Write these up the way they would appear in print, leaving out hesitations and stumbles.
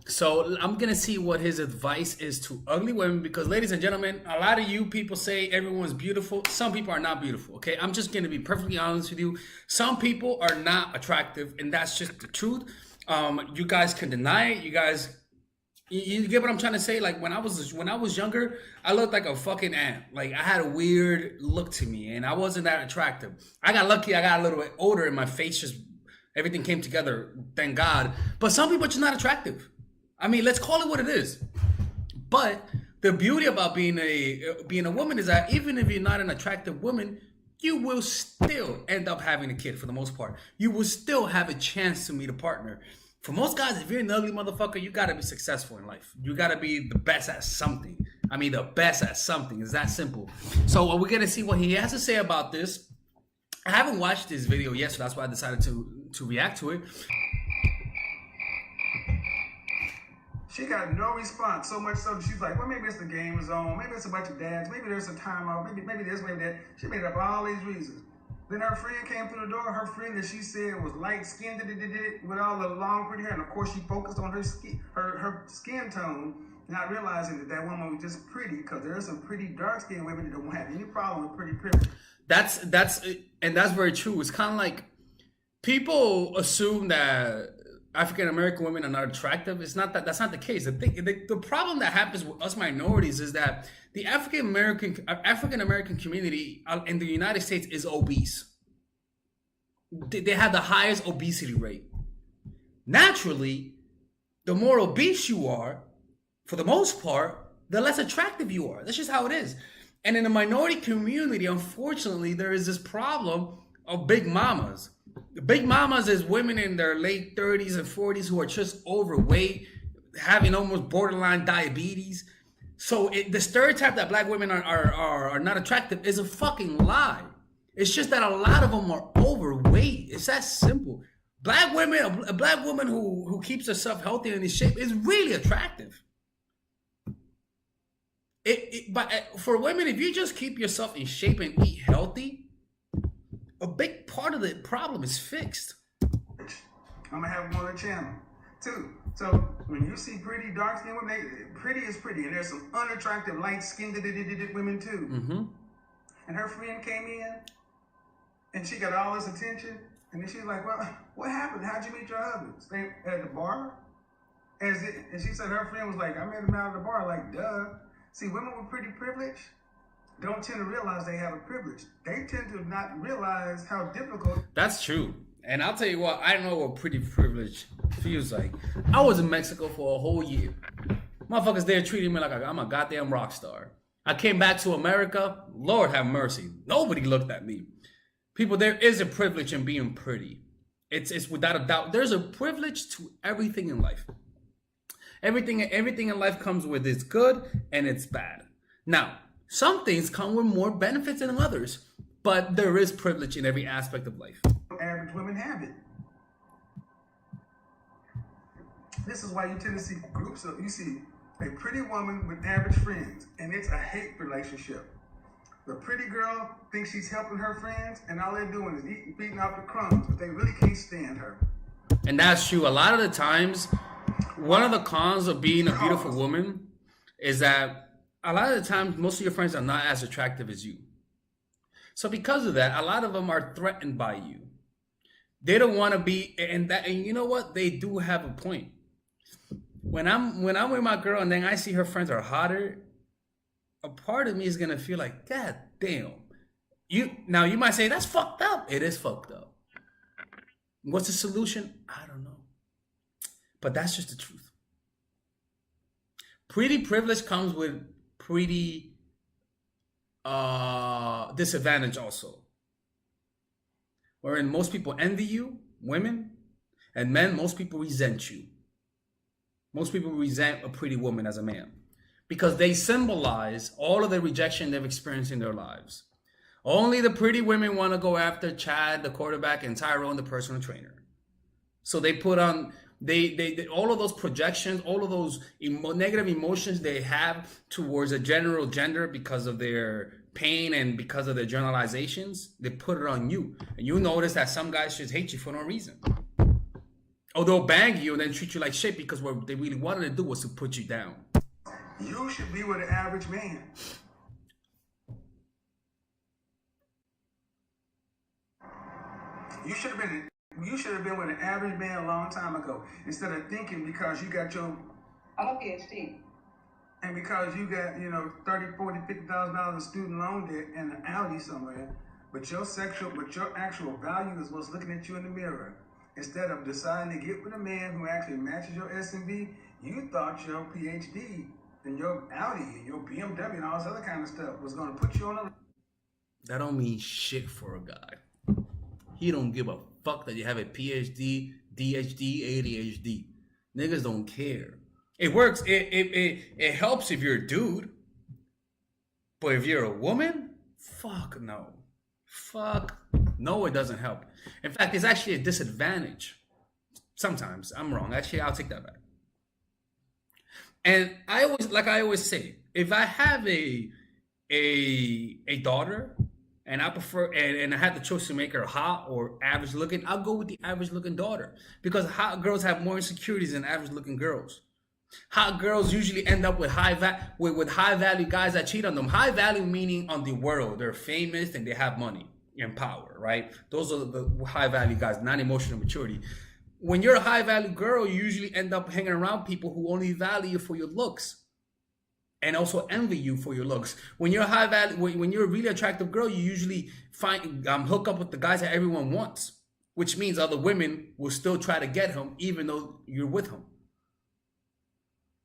So I'm gonna see what his advice is to ugly women because, ladies and gentlemen, a lot of you people say everyone's beautiful. Some people are not beautiful. Okay, I'm just gonna be perfectly honest with you. Some people are not attractive, and that's just the truth. You guys can deny it. You guys, you get what I'm trying to say? Like when I was younger, I looked like a fucking ant. Like I had a weird look to me, and I wasn't that attractive. I got lucky. I got a little bit older, and my face just everything came together. Thank God. But some people are just not attractive. I mean, let's call it what it is. But the beauty about being a woman is that even if you're not an attractive woman, you will still end up having a kid for the most part. You will still have a chance to meet a partner. For most guys, if you're an ugly motherfucker, you gotta be successful in life. You gotta be the best at something. I mean, the best at something. It's that simple. So we're gonna see what he has to say about this. I haven't watched this video yet, so that's why I decided to react to it. She got no response, so much so that she's like, well, maybe it's the game is on, maybe it's a bunch of dads, maybe there's a timeout, maybe this, maybe that. She made up all these reasons. Then her friend came through the door, her friend that she said was light-skinned, with all the long, pretty hair, and of course she focused on her skin tone, not realizing that that woman was just pretty, because there are some pretty dark-skinned women that don't have any problem with pretty privilege. That's very true. It's kind of like people assume that African American women are not attractive. It's not that. That's not the case. The problem that happens with us minorities is that the African American community in the United States is obese. They have the highest obesity rate. Naturally, the more obese you are, for the most part, the less attractive you are. That's just how it is. And in the minority community, unfortunately, there is this problem of big mamas. The big mamas is women in their late 30s and 40s who are just overweight, having almost borderline diabetes. So the stereotype that black women are not attractive is a fucking lie. It's just that a lot of them are overweight. It's that simple. Black women, a black woman who keeps herself healthy and in shape is really attractive. But for women, if you just keep yourself in shape and eat healthy, a big part of the problem is fixed. I'm gonna have them on the channel too. So when you see pretty dark skinned women, pretty is pretty, and there's some unattractive light skinned women too. Mm-hmm. And her friend came in, and she got all this attention, and then she's like, "Well, what happened? How'd you meet your husband? Stay at the bar?" And she said her friend was like, "I met him out at the bar." Like, duh. See, women with pretty privilege don't tend to realize they have a privilege. They tend to not realize how difficult. That's true. And I'll tell you what, I know what pretty privilege feels like. I was in Mexico for a whole year. Motherfuckers there treating me like I'm a goddamn rock star. I came back to America, Lord have mercy. Nobody looked at me. People, there is a privilege in being pretty. It's without a doubt. There's a privilege to everything in life. Everything in life comes with its good and its bad. Now, some things come with more benefits than others, but there is privilege in every aspect of life. Average women have it. This is why you tend to see groups of, you see a pretty woman with average friends, and it's a hate relationship. The pretty girl thinks she's helping her friends, and all they're doing is beating out the crumbs, but they really can't stand her. And that's true. A lot of the times, one of the cons of being a beautiful woman is that a lot of the times, most of your friends are not as attractive as you. So because of that, a lot of them are threatened by you. They don't want to be, and you know what? They do have a point. When I'm with my girl and then I see her friends are hotter, a part of me is gonna feel like, God damn. You might say that's fucked up. It is fucked up. What's the solution? I don't know. But that's just the truth. Pretty privilege comes with pretty disadvantage also. Wherein most people envy you, women, and men, most people resent you. Most people resent a pretty woman as a man because they symbolize all of the rejection they've experienced in their lives. Only the pretty women want to go after Chad, the quarterback, and Tyrone, the personal trainer. So they put on they all of those projections, all of those negative emotions they have towards a general gender because of their pain and because of their generalizations, they put it on you. And you notice that some guys just hate you for no reason. Or they'll bang you and then treat you like shit because what they really wanted to do was to put you down. You should be with an average man. You should have been with an average man a long time ago. Instead of thinking because you got your I have a PhD. and because you got, you know, $30,000, $40,000, $50,000 in student loan debt and an Audi somewhere, but your actual value is what's looking at you in the mirror. Instead of deciding to get with a man who actually matches your S&B, you thought your PhD and your Audi and your BMW and all this other kind of stuff was going to put you on a... That don't mean shit for a guy. He don't give a fuck that you have a PhD, DHD, ADHD. Niggas don't care. It works. It helps if you're a dude. But if you're a woman, fuck no. Fuck no, it doesn't help. In fact, it's actually a disadvantage. Sometimes. I'm wrong. Actually, I'll take that back. And I always say, if I have a daughter and I prefer and I had the choice to make her hot or average looking, I'll go with the average looking daughter. Because hot girls have more insecurities than average looking girls. Hot girls usually end up with high value guys that cheat on them. High value meaning on the world. They're famous and they have money and power, right? Those are the high value guys, not emotional maturity. When you're a high value girl, you usually end up hanging around people who only value you for your looks and also envy you for your looks. When you're a high value, when you're a really attractive girl, you usually hook up with the guys that everyone wants, which means other women will still try to get him even though you're with him.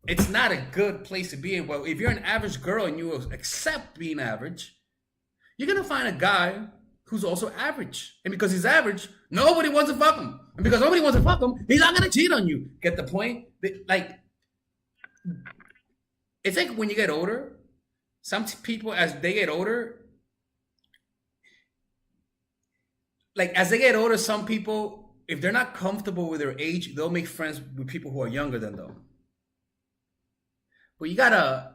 It's not a good place to be in. Well, if you're an average girl and you accept being average, you're going to find a guy who's also average. And because he's average, nobody wants to fuck him. And because nobody wants to fuck him, he's not going to cheat on you. Get the point? Like, it's like when you get older, some people, as they get older, some people, if they're not comfortable with their age, they'll make friends with people who are younger than them. But you gotta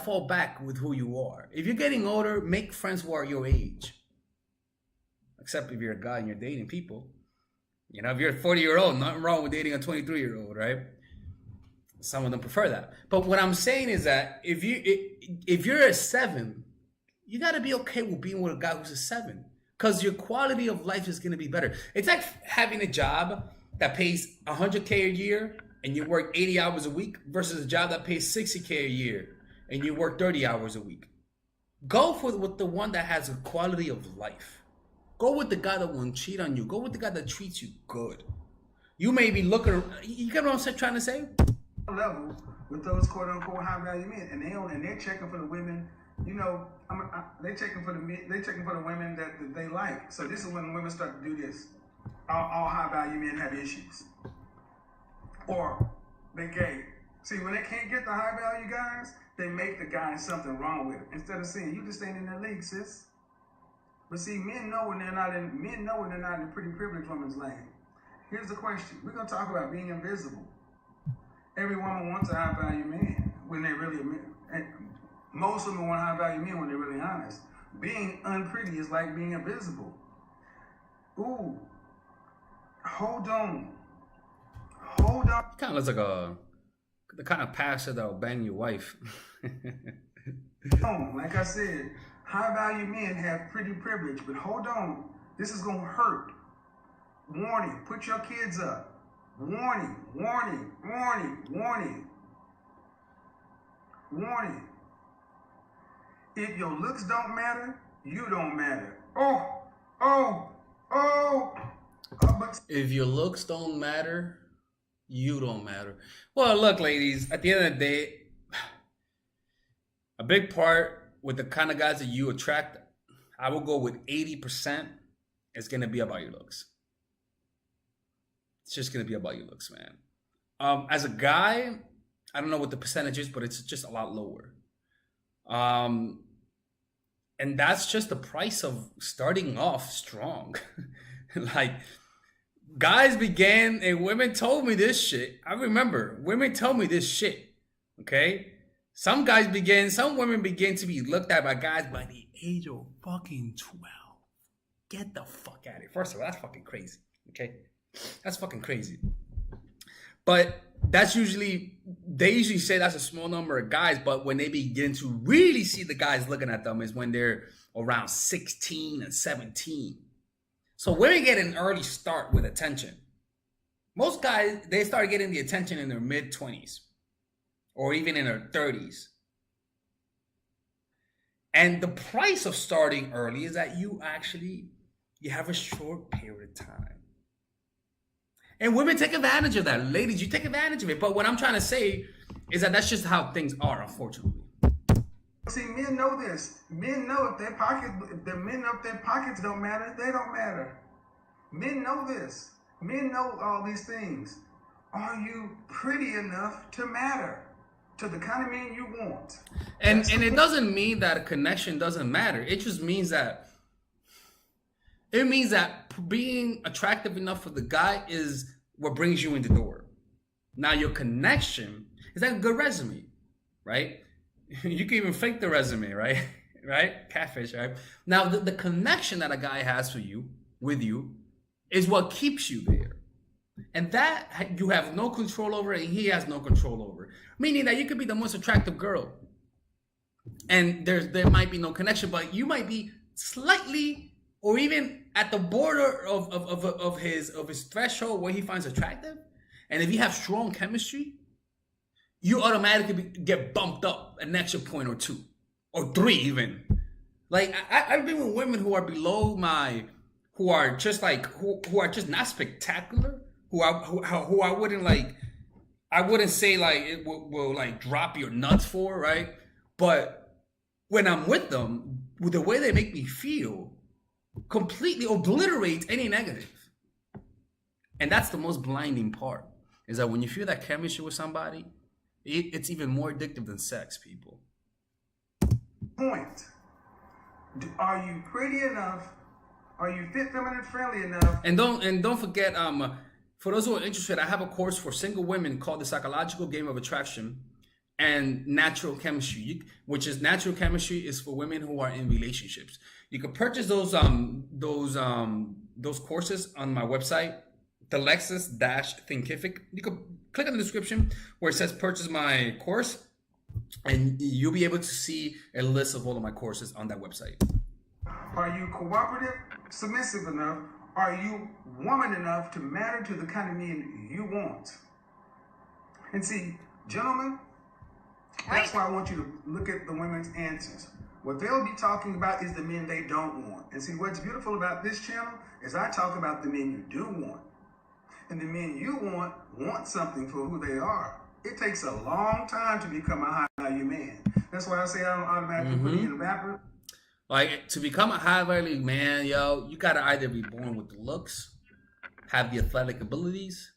fall back with who you are. If you're getting older, make friends who are your age. Except if you're a guy and you're dating people. You know, if you're a 40-year-old, nothing wrong with dating a 23-year-old, right? Some of them prefer that. But what I'm saying is that if you're a 7, you gotta be okay with being with a guy who's a 7. Because your quality of life is gonna be better. It's like having a job that pays $100K a year and you work 80 hours a week versus a job that pays $60K a year and you work 30 hours a week. Go with the one that has a quality of life. Go with the guy that won't cheat on you. Go with the guy that treats you good. You may be looking, you get what I'm trying to say? Level with those quote unquote high value men, and they're checking for the women. You know, they're checking for the women that they like. So this is when women start to do this. All high value men have issues. Or they gay. See, when they can't get the high value guys, they make the guy something wrong with it. Instead of saying, you just ain't in their league, sis. But see, men know when they're not in the pretty privileged woman's lane. Here's the question. We're gonna talk about being invisible. Every woman wants a high value man when they really most women want high value men when they're really honest. Being unpretty is like being invisible. Ooh. Hold on. Kind of looks like the kind of pastor that'll bang your wife. Like I said, high value men have pretty privilege, but hold on. This is gonna hurt. Warning, put your kids up. Warning, warning, warning, warning. Warning. If your looks don't matter, you don't matter. If your looks don't matter, you don't matter. Well, look, ladies, at the end of the day, a big part with the kind of guys that you attract, I will go with 80% is going to be about your looks. It's just going to be about your looks, man. As a guy, I don't know what the percentage is, but it's just a lot lower. And that's just the price of starting off strong. Like, guys began, and women told me this shit. I remember, women told me this shit, okay? Some women began to be looked at by guys by the age of fucking 12. Get the fuck out of here. First of all, that's fucking crazy, okay? That's fucking crazy. But that's usually, they usually say that's a small number of guys, but when they begin to really see the guys looking at them is when they're around 16 and 17. So women get an early start with attention. Most guys, they start getting the attention in their mid 20s or even in their 30s. And the price of starting early is that you have a short period of time. And women take advantage of that. Ladies, you take advantage of it. But what I'm trying to say is that that's just how things are, unfortunately. See, men know this. Men know if their pockets don't matter, they don't matter. Men know this. Men know all these things. Are you pretty enough to matter to the kind of man you want? And it doesn't mean that a connection doesn't matter. It just means that being attractive enough for the guy is what brings you in the door. Now your connection is that a good resume, right? You can even fake the resume, right? Right? Catfish, right? Now the connection that a guy has with you is what keeps you there. And that you have no control over and he has no control over. Meaning that you could be the most attractive girl and there might be no connection, but you might be slightly or even at the border of his threshold where he finds attractive. And if you have strong chemistry, you automatically get bumped up an extra point or 2 or 3 even. Like I've been with women who are below who are just not spectacular, who I wouldn't say like it will like drop your nuts for, right? But when I'm with them, with the way they make me feel, completely obliterates any negative. And that's the most blinding part, is that when you feel that chemistry with somebody, it's even more addictive than sex, people. Point. Are you pretty enough? Are you fit, feminine, friendly enough? And don't forget, for those who are interested, I have a course for single women called The Psychological Game of Attraction and Natural Chemistry, which is natural chemistry is for women who are in relationships. You can purchase those courses on my website, the Lexus-Thinkific. You can click on the description where it says purchase my course, and you'll be able to see a list of all of my courses on that website. Are you cooperative, submissive enough? Are you woman enough to matter to the kind of men you want? And see, gentlemen, that's why I want you to look at the women's answers. What they'll be talking about is the men they don't want. And see, what's beautiful about this channel is I talk about the men you do want. And the men you want something for who they are. It takes a long time to become a high value man. That's why I say I don't automatically put you in the rapper. Like, to become a high value man, yo, you gotta either be born with the looks, have the athletic abilities,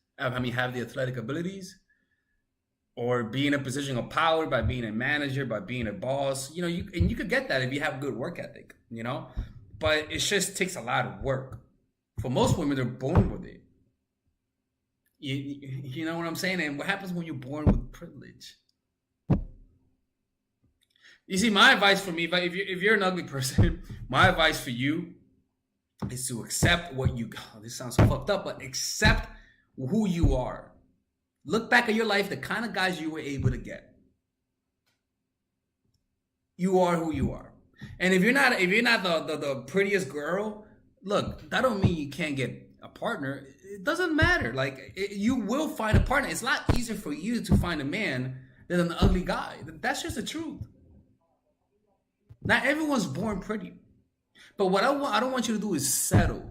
or be in a position of power by being a manager, by being a boss. You know, you could get that if you have good work ethic, you know? But it just takes a lot of work. For most women, they're born with it. You know what I'm saying? And what happens when you're born with privilege? You see, my advice for me, if you're an ugly person, my advice for you is to accept what you got. This sounds fucked up, but accept who you are. Look back at your life, the kind of guys you were able to get. You are who you are. And if you're not the prettiest girl, look, that don't mean you can't get a partner. It doesn't matter. Like, you will find a partner. It's a lot easier for you to find a man than an ugly guy. That's just the truth. Not everyone's born pretty. But what I don't want you to do is settle.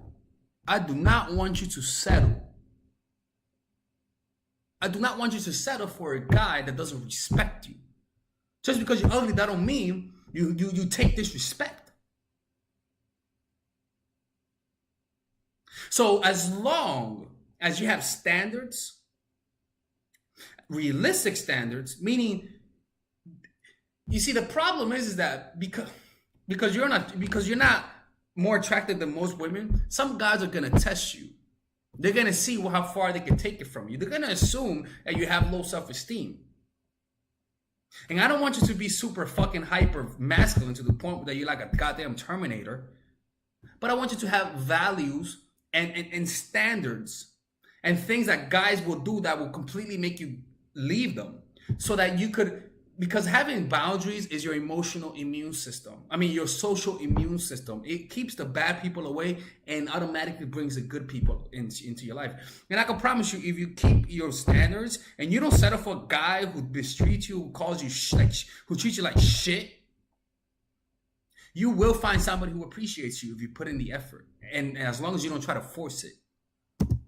I do not want you to settle. I do not want you to settle for a guy that doesn't respect you. Just because you're ugly, that don't mean you take disrespect. So as long as you have standards, realistic standards, meaning, you see, the problem is that because you're not more attractive than most women, some guys are gonna test you. They're gonna see how far they can take it from you. They're gonna assume that you have low self-esteem. And I don't want you to be super fucking hyper masculine to the point that you're like a goddamn Terminator. But I want you to have values and standards and things that guys will do that will completely make you leave them, so that you could, because having boundaries is your emotional immune system. I mean, your social immune system. It keeps the bad people away and automatically brings the good people into your life. And I can promise you, if you keep your standards and you don't settle for a guy who mistreats you, who calls you who treats you like shit, you will find somebody who appreciates you if you put in the effort. And as long as you don't try to force it.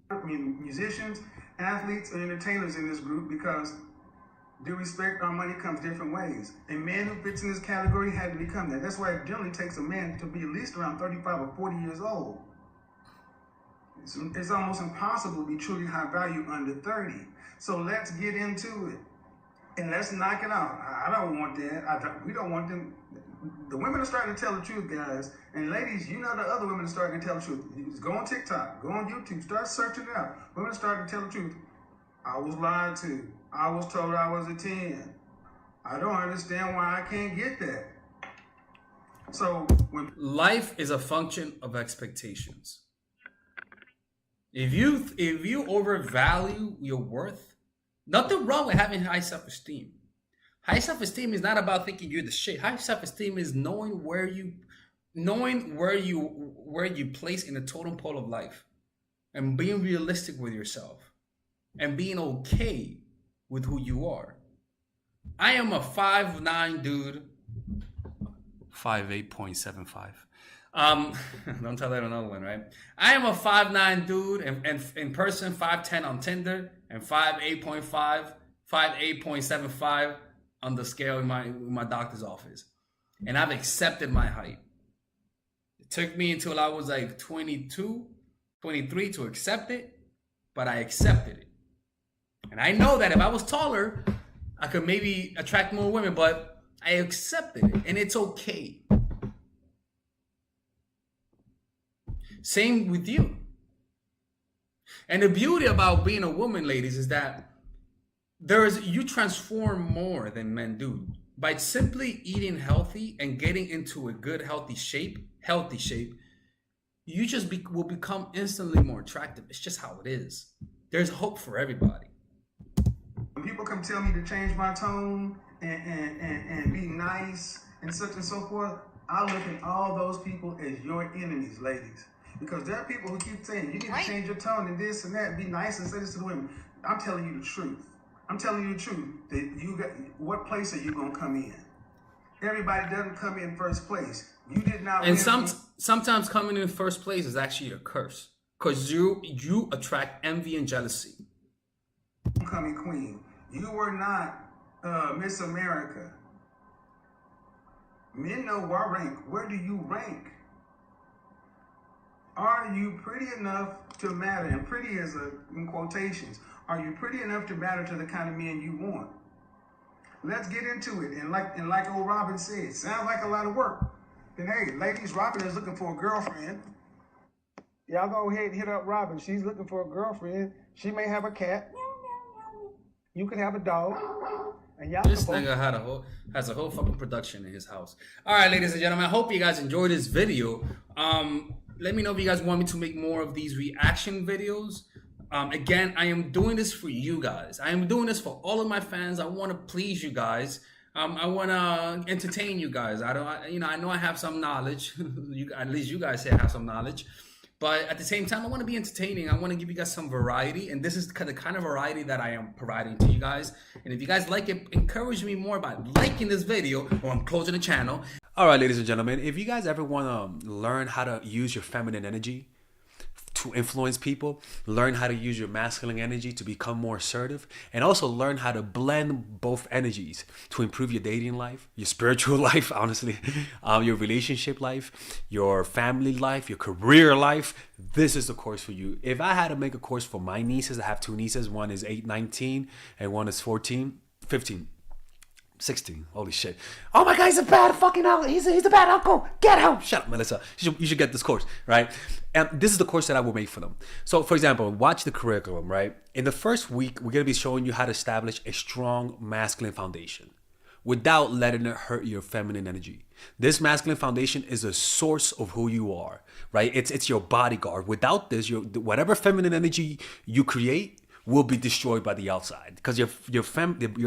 I mean, musicians, athletes, and entertainers in this group, because due respect, our money comes different ways. A man who fits in this category had to become that. That's why it generally takes a man to be at least around 35 or 40 years old. It's almost impossible to be truly high value under 30. So let's get into it. And let's knock it out. I don't want that. We don't want them. The women are starting to tell the truth, guys. And ladies, you know the other women are starting to tell the truth. You just go on TikTok, go on YouTube, start searching it out. Women are starting to tell the truth. I was lied to. I was told I was a 10. I don't understand why I can't get that. So when life is a function of expectations. If you overvalue your worth, nothing wrong with having high self-esteem. High self-esteem is not about thinking you're the shit. High self-esteem is knowing where you place in the totem pole of life, and being realistic with yourself, and being okay with who you are. I am a 5'9" dude. 5'8.75". Don't tell that another one, right? I am a 5'9" dude, and in person 5'10" on Tinder, and 5'8.75 on the scale in my doctor's office. And I've accepted my height. It took me until I was like 22, 23 to accept it, but I accepted it. And I know that if I was taller, I could maybe attract more women, but I accepted it, and it's okay. Same with you. And the beauty about being a woman, ladies, is that you transform more than men do. By simply eating healthy and getting into a good, healthy shape, you just will become instantly more attractive. It's just how it is. There's hope for everybody. When people come tell me to change my tone and be nice and such and so forth, I look at all those people as your enemies, ladies. Because there are people who keep saying, you need to change your tone and this and that, and be nice and say this to the women. I'm telling you the truth. I'm telling you the truth. What place are you going to come in? Everybody doesn't come in first place. You did not. And sometimes coming in first place is actually a curse. Because you attract envy and jealousy. Homecoming queen. You were not Miss America. Men know our rank. Where do you rank? Are you pretty enough to matter? And pretty is in quotations. Are you pretty enough to matter to the kind of men you want? Let's get into it. And like old Robin said, sounds like a lot of work. Then hey, ladies, Robin is looking for a girlfriend. Y'all go ahead and hit up Robin. She's looking for a girlfriend. She may have a cat. You could have a dog. And y'all this nigga has a whole fucking production in his house. All right, ladies and gentlemen, I hope you guys enjoyed this video. Let me know if you guys want me to make more of these reaction videos. Again, I am doing this for you guys. I am doing this for all of my fans. I want to please you guys. I want to entertain you guys. I know I have some knowledge. At least you guys say I have some knowledge. But at the same time, I want to be entertaining. I want to give you guys some variety. And this is the kind of variety that I am providing to you guys. And if you guys like it, encourage me more by liking this video, or I'm closing the channel. All right, ladies and gentlemen, if you guys ever want to learn how to use your feminine energy to influence people, learn how to use your masculine energy to become more assertive, and also learn how to blend both energies to improve your dating life, your spiritual life, honestly, your relationship life, your family life, your career life, this is the course for you. If I had to make a course for my nieces, I have two nieces, one is 19 and one is 15. 16. Holy shit. Oh my God, he's a bad fucking uncle. He's a bad uncle. Get him. Shut up, Melissa. You should get this course, right? And this is the course that I will make for them. So, for example, watch the curriculum, right? In the first week, we're going to be showing you how to establish a strong masculine foundation. without letting it hurt your feminine energy. This masculine foundation is a source of who you are, right? It's your bodyguard. Without this, whatever feminine energy you create will be destroyed by the outside, because your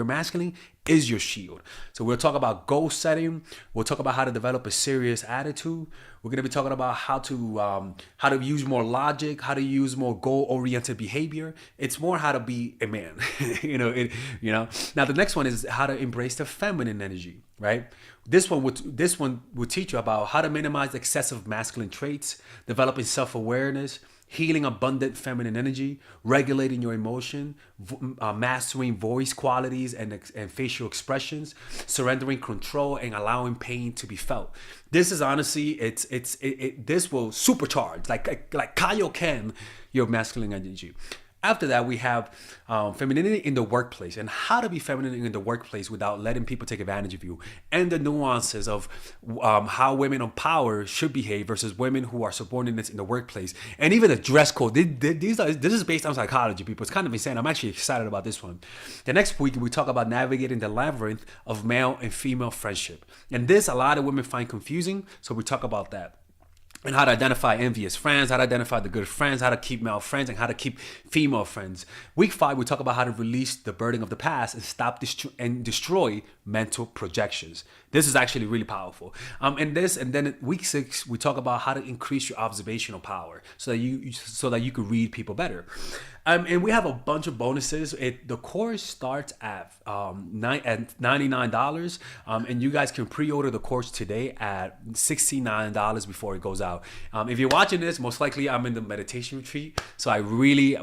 masculine is your shield. So we'll talk about goal setting. We'll talk about how to develop a serious attitude. We're gonna be talking about how to use more logic, how to use more goal-oriented behavior. It's more how to be a man. Now the next one is how to embrace the feminine energy, right? This one would teach you about how to minimize excessive masculine traits, developing self-awareness, healing abundant feminine energy, regulating your emotion, mastering voice qualities and facial expressions, surrendering control, and allowing pain to be felt. This is honestly, this will supercharge, like Kaioken, your masculine energy. After that, we have femininity in the workplace, and how to be feminine in the workplace without letting people take advantage of you, and the nuances of how women of power should behave versus women who are subordinates in the workplace, and even the dress code. This is based on psychology, people. It's kind of insane. I'm actually excited about this one. The next week, we talk about navigating the labyrinth of male and female friendship, and this a lot of women find confusing, so we talk about that. And how to identify envious friends, how to identify the good friends, how to keep male friends, and how to keep female friends. Week 5, we talk about how to release the burden of the past and stop and destroy mental projections. This is actually really powerful. And then week 6, we talk about how to increase your observational power so that you can read people better. And we have a bunch of bonuses. The course starts at $99, and you guys can pre-order the course today at $69 before it goes out. If you're watching this, most likely I'm in the meditation retreat, so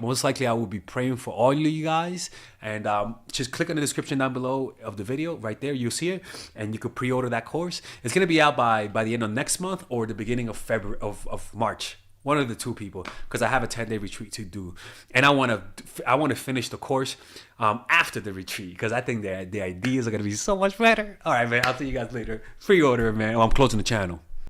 most likely I will be praying for all of you guys. And just click on the description down below of the video. Right there, you'll see it, and you can pre-order that course. It's gonna be out by the end of next month or the beginning of February of March. One of the two, people, because I have a 10-day retreat to do, and I want to finish the course after the retreat, because I think the ideas are gonna be so much better. All right, man. I'll see you guys later. Pre-order, man. I'm closing the channel.